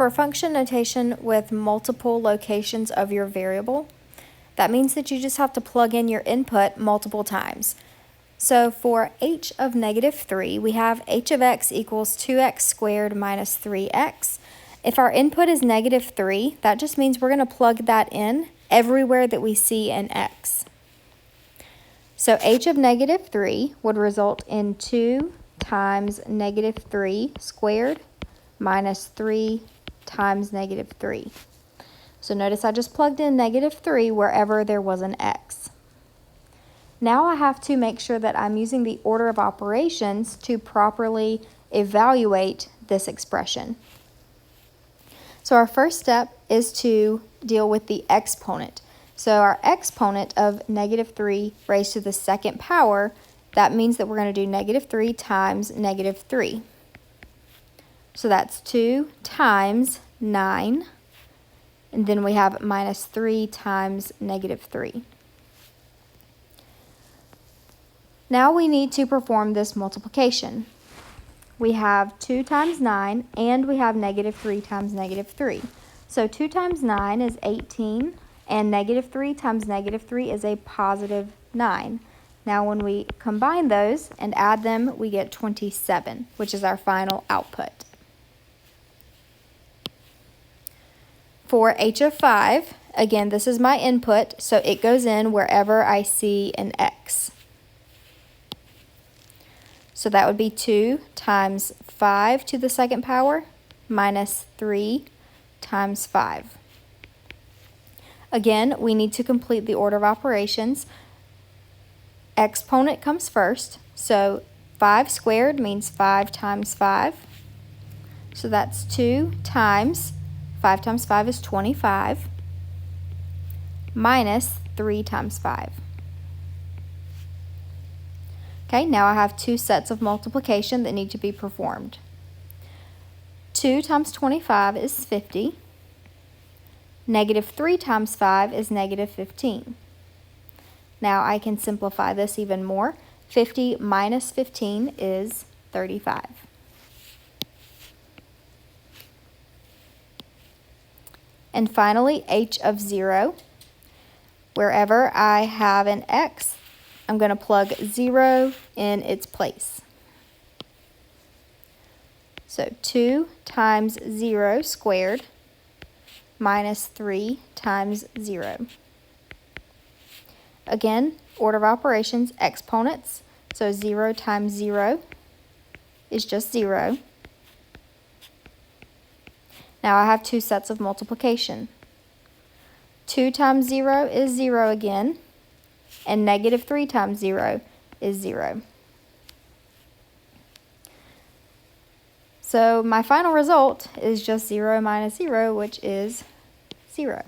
For function notation with multiple locations of your variable, that means that you just have to plug in your input multiple times. So for h of negative 3, we have h of x equals 2x squared minus 3x. If our input is negative 3, that just means we're going to plug that in everywhere that we see an x. So h of negative 3 would result in 2 times negative 3 squared minus 3 times negative 3. So notice I just plugged in negative 3 wherever there was an x. Now I have to make sure that I'm using the order of operations to properly evaluate this expression. So our first step is to deal with the exponent. So our exponent of negative 3 raised to the second power, that means that we're going to do negative 3 times negative 3. So that's 2 times 9, and then we have minus 3 times negative 3. Now we need to perform this multiplication. We have 2 times 9, and we have negative 3 times negative 3. So 2 times 9 is 18, and negative 3 times negative 3 is a positive 9. Now when we combine those and add them, we get 27, which is our final output. For h of 5, again, this is my input, so it goes in wherever I see an x. So that would be 2 times 5 to the second power minus 3 times 5. Again, we need to complete the order of operations. Exponent comes first, so 5 squared means 5 times 5. So that's 2 times 5 times 5 is 25 minus 3 times 5. Okay, now I have two sets of multiplication that need to be performed. 2 times 25 is 50. Negative 3 times 5 is negative 15. Now I can simplify this even more. 50 minus 15 is 35. And finally, h of 0. Wherever I have an x, I'm going to plug 0 in its place. So 2 times 0 squared minus 3 times 0. Again, order of operations, exponents. So 0 times 0 is just 0. Now I have two sets of multiplication. 2 times 0 is 0 again, and negative 3 times 0 is 0. So my final result is just 0 minus 0, which is 0.